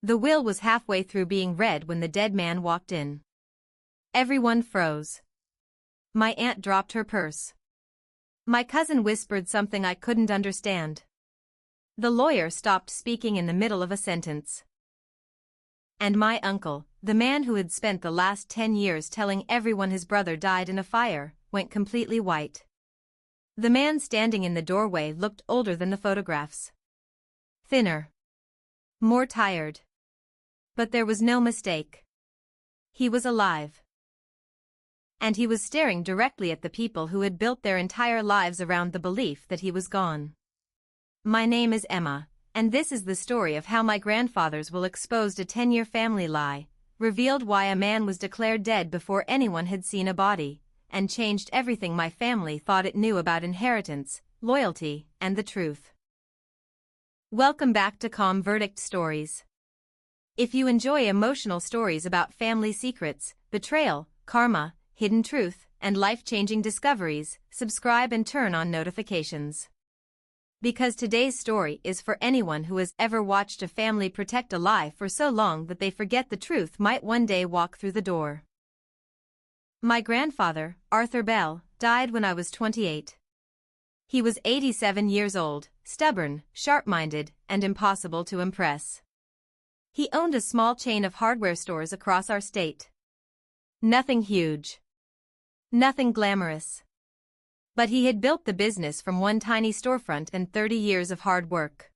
The will was halfway through being read when the dead man walked in. Everyone froze. My aunt dropped her purse. My cousin whispered something I couldn't understand. The lawyer stopped speaking in the middle of a sentence. And my uncle, the man who had spent the last 10 years telling everyone his brother died in a fire, went completely white. The man standing in the doorway looked older than the photographs. Thinner. More tired. But there was no mistake. He was alive. And he was staring directly at the people who had built their entire lives around the belief that he was gone. My name is Emma, and this is the story of how my grandfathers will exposed a 10-year family lie, revealed why a man was declared dead before anyone had seen a body, and changed everything my family thought it knew about inheritance, loyalty, and the truth. Welcome back to Calm Verdict Stories. If you enjoy emotional stories about family secrets, betrayal, karma, hidden truth, and life-changing discoveries, subscribe and turn on notifications. Because today's story is for anyone who has ever watched a family protect a lie for so long that they forget the truth might one day walk through the door. My grandfather, Arthur Bell, died when I was 28. He was 87 years old, stubborn, sharp-minded, and impossible to impress. He owned a small chain of hardware stores across our state. Nothing huge. Nothing glamorous. But he had built the business from one tiny storefront and 30 years of hard work.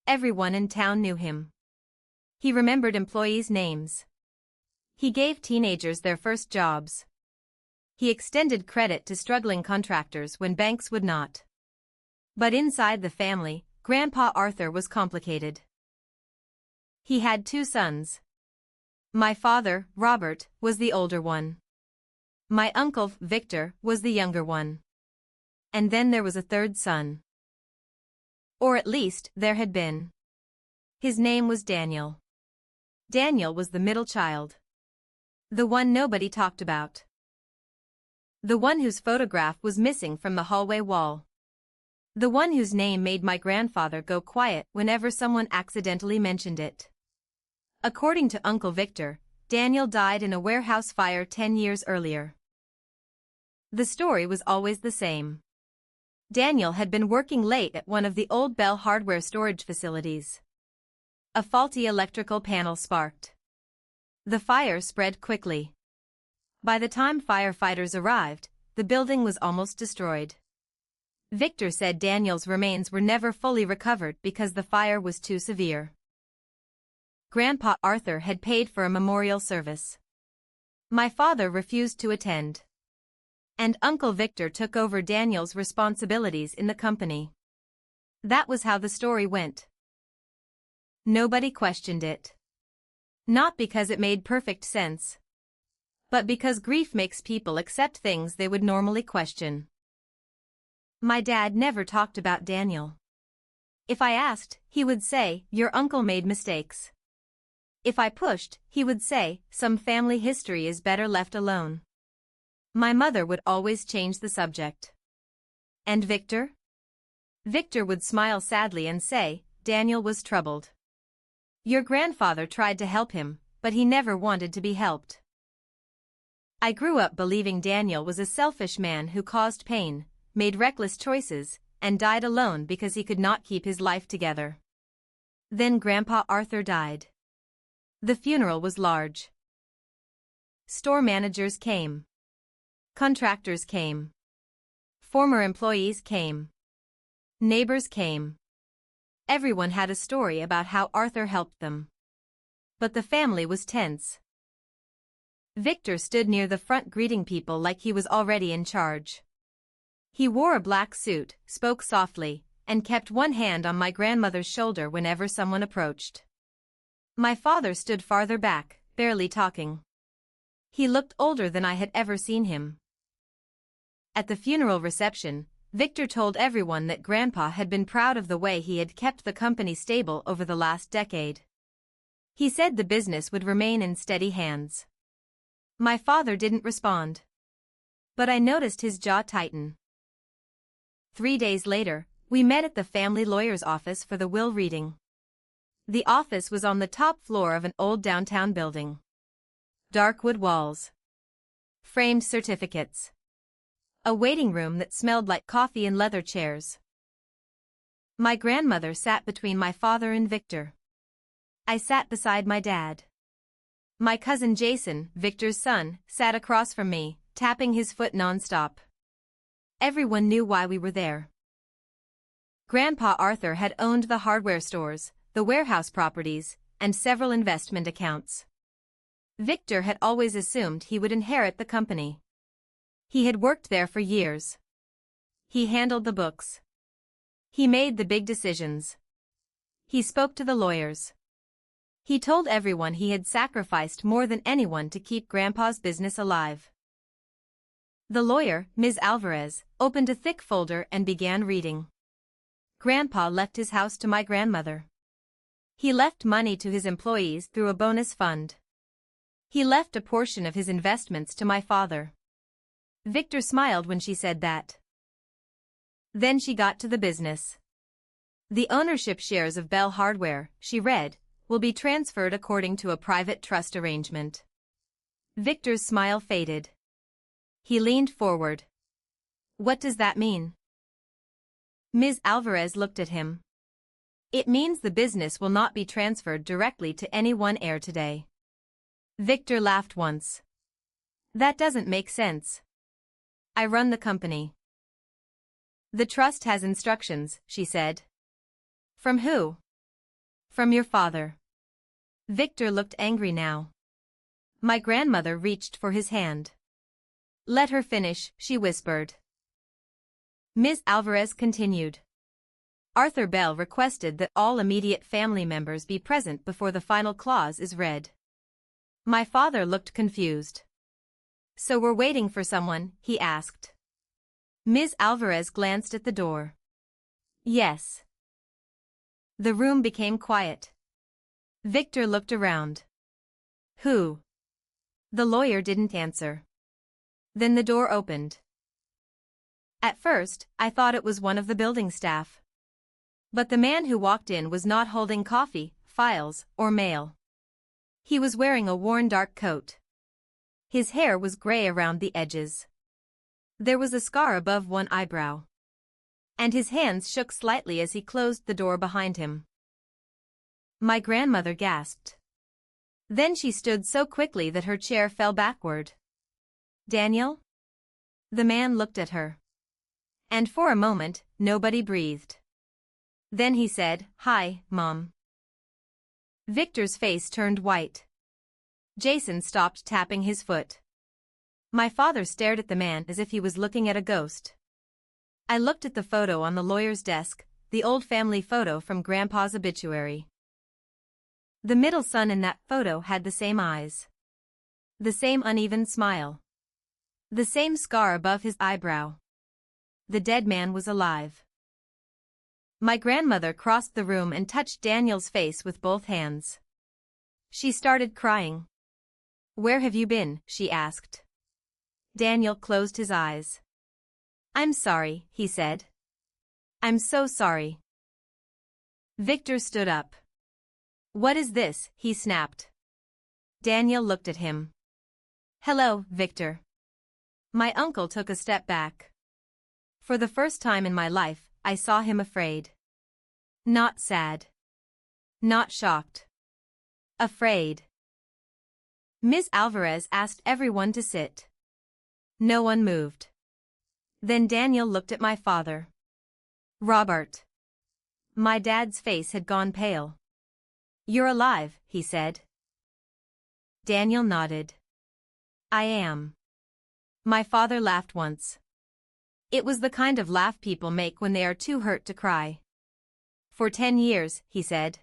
Everyone in town knew him. He remembered employees' names. He gave teenagers their first jobs. He extended credit to struggling contractors when banks would not. But inside the family, Grandpa Arthur was complicated. He had 2 sons. My father, Robert, was the older one. My uncle, Victor, was the younger one. And then there was a 3rd son. Or at least, there had been. His name was Daniel. Daniel was the middle child. The one nobody talked about. The one whose photograph was missing from the hallway wall. The one whose name made my grandfather go quiet whenever someone accidentally mentioned it. According to Uncle Victor, Daniel died in a warehouse fire 10 years earlier. The story was always the same. Daniel had been working late at one of the old Bell hardware storage facilities. A faulty electrical panel sparked. The fire spread quickly. By the time firefighters arrived, the building was almost destroyed. Victor said Daniel's remains were never fully recovered because the fire was too severe. Grandpa Arthur had paid for a memorial service. My father refused to attend. And Uncle Victor took over Daniel's responsibilities in the company. That was how the story went. Nobody questioned it. Not because it made perfect sense. But because grief makes people accept things they would normally question. My dad never talked about Daniel. If I asked, he would say, "Your uncle made mistakes." If I pushed, he would say, "Some family history is better left alone." My mother would always change the subject. And Victor? Victor would smile sadly and say, "Daniel was troubled. Your grandfather tried to help him, but he never wanted to be helped." I grew up believing Daniel was a selfish man who caused pain, made reckless choices, and died alone because he could not keep his life together. Then Grandpa Arthur died. The funeral was large. Store managers came. Contractors came. Former employees came. Neighbors came. Everyone had a story about how Arthur helped them. But the family was tense. Victor stood near the front greeting people like he was already in charge. He wore a black suit, spoke softly, and kept one hand on my grandmother's shoulder whenever someone approached. My father stood farther back, barely talking. He looked older than I had ever seen him. At the funeral reception, Victor told everyone that Grandpa had been proud of the way he had kept the company stable over the last decade. He said the business would remain in steady hands. My father didn't respond. But I noticed his jaw tighten. 3 days later, we met at the family lawyer's office for the will reading. The office was on the top floor of an old downtown building. Dark wood walls. Framed certificates. A waiting room that smelled like coffee and leather chairs. My grandmother sat between my father and Victor. I sat beside my dad. My cousin Jason, Victor's son, sat across from me, tapping his foot non-stop. Everyone knew why we were there. Grandpa Arthur had owned the hardware stores, the warehouse properties, and several investment accounts. Victor had always assumed he would inherit the company. He had worked there for years. He handled the books. He made the big decisions. He spoke to the lawyers. He told everyone he had sacrificed more than anyone to keep Grandpa's business alive. The lawyer, Ms. Alvarez, opened a thick folder and began reading. Grandpa left his house to my grandmother. He left money to his employees through a bonus fund. He left a portion of his investments to my father. Victor smiled when she said that. Then she got to the business. The ownership shares of Bell Hardware, she read, will be transferred according to a private trust arrangement. Victor's smile faded. He leaned forward. What does that mean? Ms. Alvarez looked at him. It means the business will not be transferred directly to any one heir today. Victor laughed once. That doesn't make sense. I run the company. The trust has instructions, she said. From who? From your father. Victor looked angry now. My grandmother reached for his hand. Let her finish, she whispered. Ms. Alvarez continued. Arthur Bell requested that all immediate family members be present before the final clause is read. My father looked confused. So we're waiting for someone, he asked. Ms. Alvarez glanced at the door. Yes. The room became quiet. Victor looked around. Who? The lawyer didn't answer. Then the door opened. At first, I thought it was one of the building staff. But the man who walked in was not holding coffee, files, or mail. He was wearing a worn dark coat. His hair was gray around the edges. There was a scar above one eyebrow. And his hands shook slightly as he closed the door behind him. My grandmother gasped. Then she stood so quickly that her chair fell backward. Daniel? The man looked at her. And for a moment, nobody breathed. Then he said, Hi, Mom. Victor's face turned white. Jason stopped tapping his foot. My father stared at the man as if he was looking at a ghost. I looked at the photo on the lawyer's desk, the old family photo from Grandpa's obituary. The middle son in that photo had the same eyes. The same uneven smile. The same scar above his eyebrow. The dead man was alive. My grandmother crossed the room and touched Daniel's face with both hands. She started crying. Where have you been? She asked. Daniel closed his eyes. I'm sorry, he said. I'm so sorry. Victor stood up. What is this? He snapped. Daniel looked at him. Hello, Victor. My uncle took a step back. For the first time in my life, I saw him afraid. Not sad. Not shocked. Afraid. Ms. Alvarez asked everyone to sit. No one moved. Then Daniel looked at my father. Robert. My dad's face had gone pale. You're alive, he said. Daniel nodded. I am. My father laughed once. It was the kind of laugh people make when they are too hurt to cry. For 10 years, he said.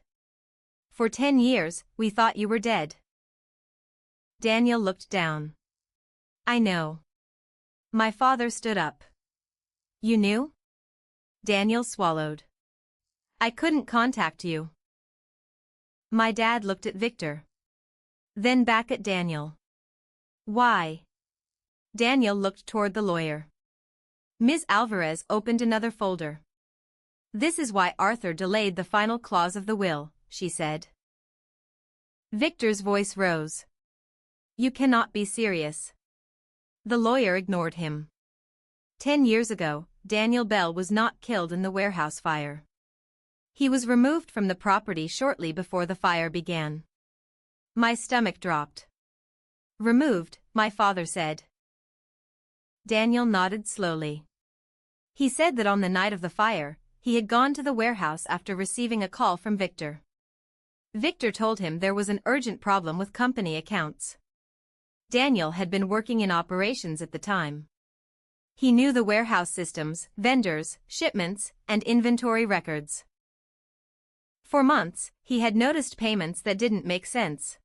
For 10 years, we thought you were dead. Daniel looked down. I know. My father stood up. You knew? Daniel swallowed. I couldn't contact you. My dad looked at Victor. Then back at Daniel. Why? Daniel looked toward the lawyer. Ms. Alvarez opened another folder. This is why Arthur delayed the final clause of the will, she said. Victor's voice rose. You cannot be serious. The lawyer ignored him. 10 years ago, Daniel Bell was not killed in the warehouse fire. He was removed from the property shortly before the fire began. My stomach dropped. Removed, my father said. Daniel nodded slowly. He said that on the night of the fire, he had gone to the warehouse after receiving a call from Victor. Victor told him there was an urgent problem with company accounts. Daniel had been working in operations at the time. He knew the warehouse systems, vendors, shipments, and inventory records. For months, he had noticed payments that didn't make sense.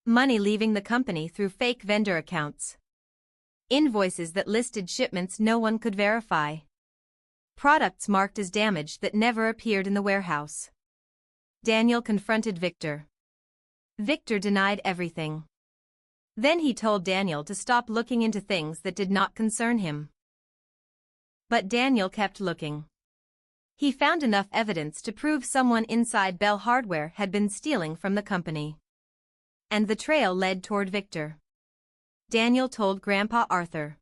Money leaving the company through fake vendor accounts. Invoices that listed shipments no one could verify. Products marked as damaged that never appeared in the warehouse. Daniel confronted Victor. Victor denied everything. Then he told Daniel to stop looking into things that did not concern him. But Daniel kept looking. He found enough evidence to prove someone inside Bell Hardware had been stealing from the company. And the trail led toward Victor. Daniel told Grandpa Arthur.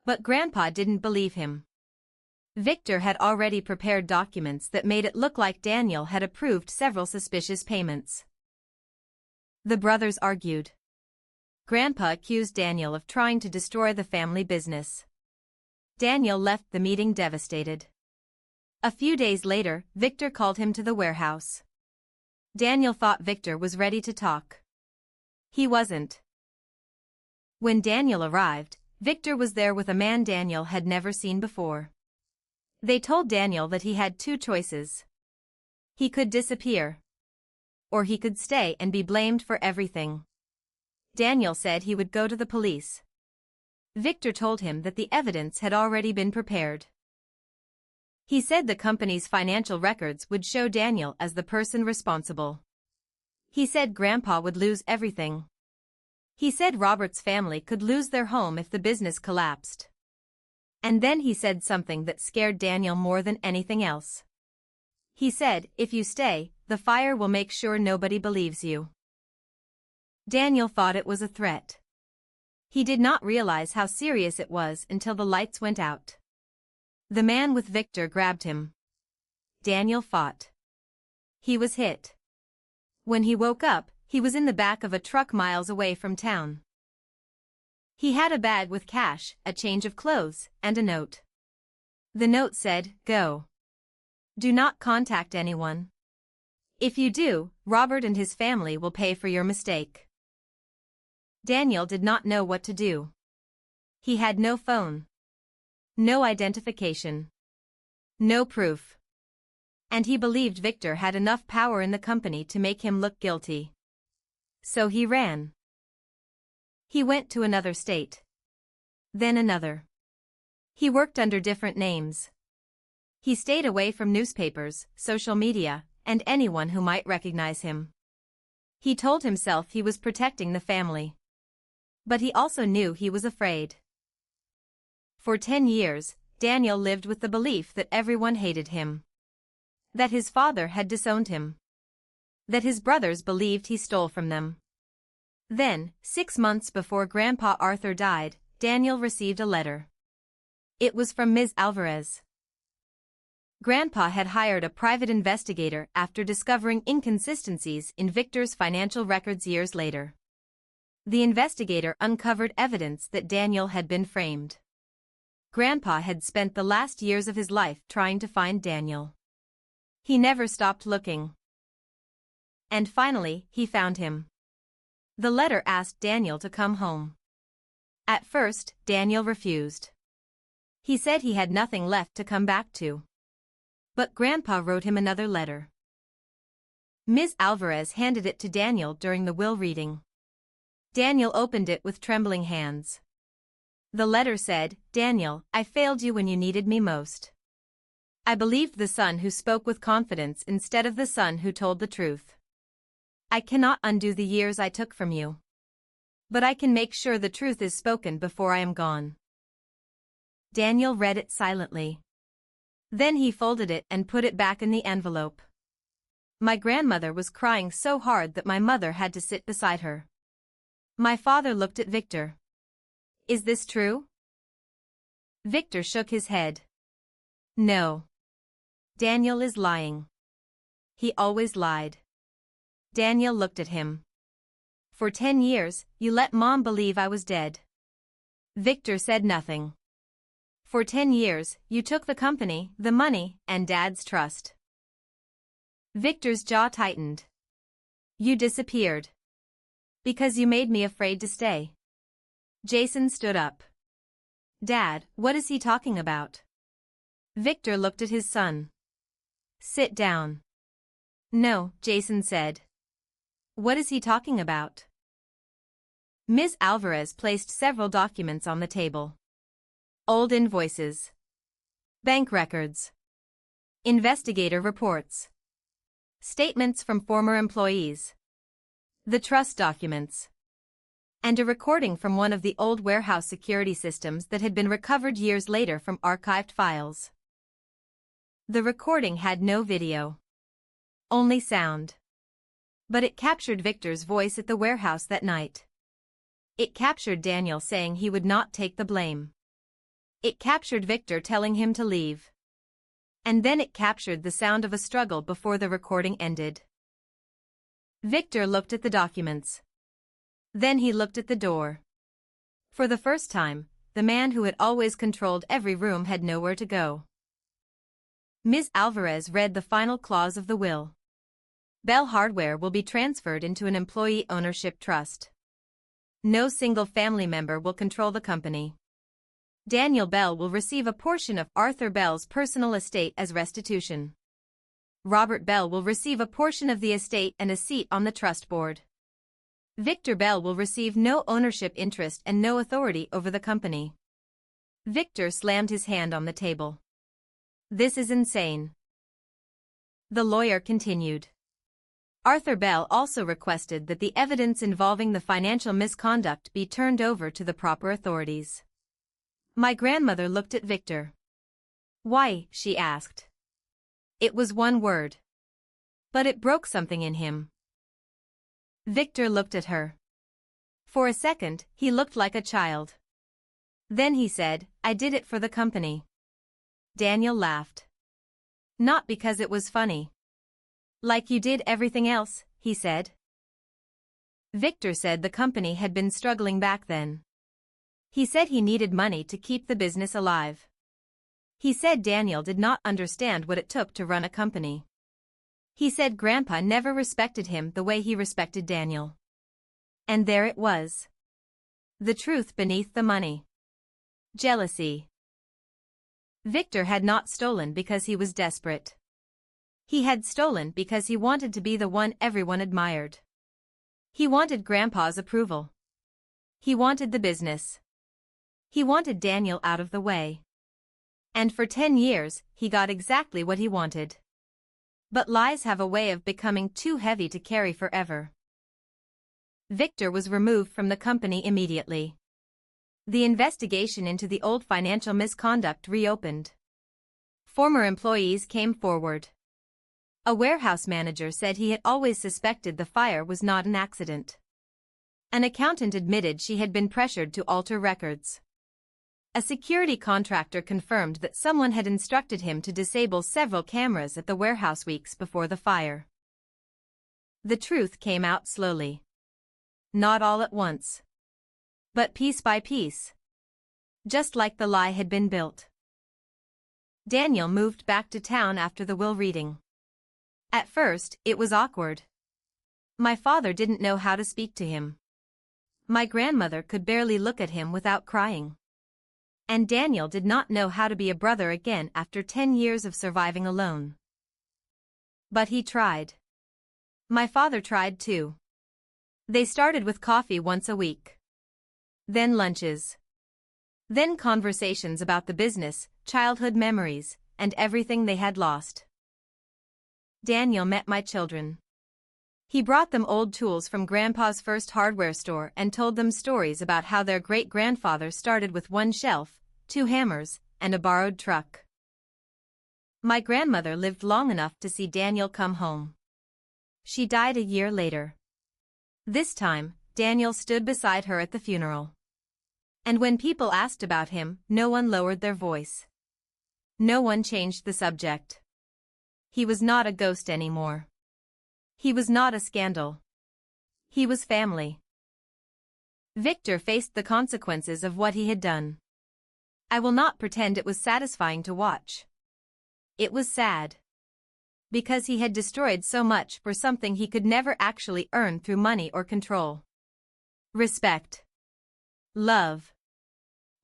But Grandpa didn't believe him. Victor had already prepared documents that made it look like Daniel had approved several suspicious payments. The brothers argued. Grandpa accused Daniel of trying to destroy the family business. Daniel left the meeting devastated. A few days later, Victor called him to the warehouse. Daniel thought Victor was ready to talk. He wasn't. When Daniel arrived, Victor was there with a man Daniel had never seen before. They told Daniel that he had two choices. He could disappear. Or he could stay and be blamed for everything. Daniel said he would go to the police. Victor told him that the evidence had already been prepared. He said the company's financial records would show Daniel as the person responsible. He said Grandpa would lose everything. He said Robert's family could lose their home if the business collapsed. And then he said something that scared Daniel more than anything else. He said, if you stay, the fire will make sure nobody believes you. Daniel thought it was a threat. He did not realize how serious it was until the lights went out. The man with Victor grabbed him. Daniel fought. He was hit. When he woke up, he was in the back of a truck miles away from town. He had a bag with cash, a change of clothes, and a note. The note said, "Go. Do not contact anyone. If you do, Robert and his family will pay for your mistake." Daniel did not know what to do. He had no phone. No identification. No proof. And he believed Victor had enough power in the company to make him look guilty. So he ran. He went to another state. Then another. He worked under different names. He stayed away from newspapers, social media, and anyone who might recognize him. He told himself he was protecting the family. But he also knew he was afraid. For 10 years, Daniel lived with the belief that everyone hated him. That his father had disowned him. That his brothers believed he stole from them. Then, 6 months before Grandpa Arthur died, Daniel received a letter. It was from Ms. Alvarez. Grandpa had hired a private investigator after discovering inconsistencies in Victor's financial records years later. The investigator uncovered evidence that Daniel had been framed. Grandpa had spent the last years of his life trying to find Daniel. He never stopped looking. And finally, he found him. The letter asked Daniel to come home. At first, Daniel refused. He said he had nothing left to come back to. But Grandpa wrote him another letter. Ms. Alvarez handed it to Daniel during the will reading. Daniel opened it with trembling hands. The letter said, "Daniel, I failed you when you needed me most. I believed the son who spoke with confidence instead of the son who told the truth. I cannot undo the years I took from you. But I can make sure the truth is spoken before I am gone." Daniel read it silently. Then he folded it and put it back in the envelope. My grandmother was crying so hard that my mother had to sit beside her. My father looked at Victor. Is this true? Victor shook his head. No. Daniel is lying. He always lied. Daniel looked at him. For 10 years, you let Mom believe I was dead. Victor said nothing. For 10 years, you took the company, the money, and Dad's trust. Victor's jaw tightened. You disappeared. Because you made me afraid to stay. Jason stood up. Dad, what is he talking about? Victor looked at his son. Sit down. No, Jason said. What is he talking about? Ms. Alvarez placed several documents on the table. Old invoices. Bank records. Investigator reports. Statements from former employees. The trust documents. And a recording from one of the old warehouse security systems that had been recovered years later from archived files. The recording had no video. Only sound. But it captured Victor's voice at the warehouse that night. It captured Daniel saying he would not take the blame. It captured Victor telling him to leave. And then it captured the sound of a struggle before the recording ended. Victor looked at the documents. Then he looked at the door. For the first time, the man who had always controlled every room had nowhere to go. Ms. Alvarez read the final clause of the will. Bell Hardware will be transferred into an employee ownership trust. No single family member will control the company. Daniel Bell will receive a portion of Arthur Bell's personal estate as restitution. Robert Bell will receive a portion of the estate and a seat on the trust board. Victor Bell will receive no ownership interest and no authority over the company. Victor slammed his hand on the table. This is insane. The lawyer continued. Arthur Bell also requested that the evidence involving the financial misconduct be turned over to the proper authorities. My grandmother looked at Victor. Why, she asked. It was one word. But it broke something in him. Victor looked at her. For a second, he looked like a child. Then he said, I did it for the company. Daniel laughed. Not because it was funny. Like you did everything else, he said. Victor said the company had been struggling back then. He said he needed money to keep the business alive. He said Daniel did not understand what it took to run a company. He said Grandpa never respected him the way he respected Daniel. And there it was. The truth beneath the money. Jealousy. Victor had not stolen because he was desperate. He had stolen because he wanted to be the one everyone admired. He wanted Grandpa's approval. He wanted the business. He wanted Daniel out of the way. And for 10 years, he got exactly what he wanted. But lies have a way of becoming too heavy to carry forever. Victor was removed from the company immediately. The investigation into the old financial misconduct reopened. Former employees came forward. A warehouse manager said he had always suspected the fire was not an accident. An accountant admitted she had been pressured to alter records. A security contractor confirmed that someone had instructed him to disable several cameras at the warehouse weeks before the fire. The truth came out slowly. Not all at once. But piece by piece. Just like the lie had been built. Daniel moved back to town after the will reading. At first, it was awkward. My father didn't know how to speak to him. My grandmother could barely look at him without crying. And Daniel did not know how to be a brother again after 10 years of surviving alone. But he tried. My father tried too. They started with coffee once a week. Then lunches. Then conversations about the business, childhood memories, and everything they had lost. Daniel met my children. He brought them old tools from Grandpa's first hardware store and told them stories about how their great-grandfather started with one shelf, 2 hammers, and a borrowed truck. My grandmother lived long enough to see Daniel come home. She died a year later. This time, Daniel stood beside her at the funeral. And when people asked about him, no one lowered their voice. No one changed the subject. He was not a ghost anymore. He was not a scandal. He was family. Victor faced the consequences of what he had done. I will not pretend it was satisfying to watch. It was sad. Because he had destroyed so much for something he could never actually earn through money or control. Respect. Love.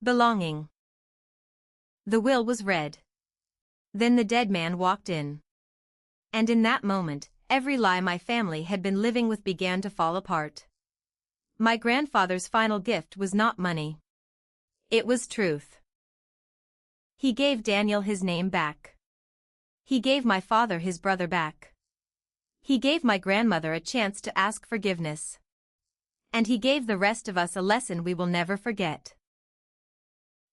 Belonging. The will was read. Then the dead man walked in. And in that moment, every lie my family had been living with began to fall apart. My grandfather's final gift was not money. It was truth. He gave Daniel his name back. He gave my father his brother back. He gave my grandmother a chance to ask forgiveness. And he gave the rest of us a lesson we will never forget.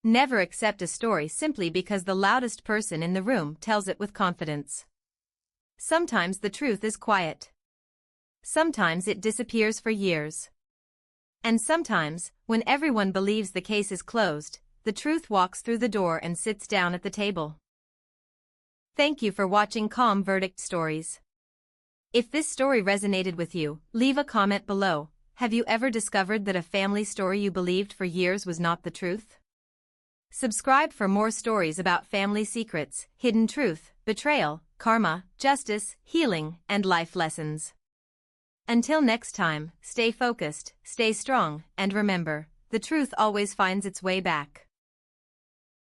Never accept a story simply because the loudest person in the room tells it with confidence. Sometimes the truth is quiet. Sometimes it disappears for years. And sometimes, when everyone believes the case is closed, the truth walks through the door and sits down at the table. Thank you for watching Calm Verdict Stories. If this story resonated with you, leave a comment below. Have you ever discovered that a family story you believed for years was not the truth? Subscribe for more stories about family secrets, hidden truth, betrayal, karma, justice, healing, and life lessons. Until next time, stay focused, stay strong, and remember, the truth always finds its way back.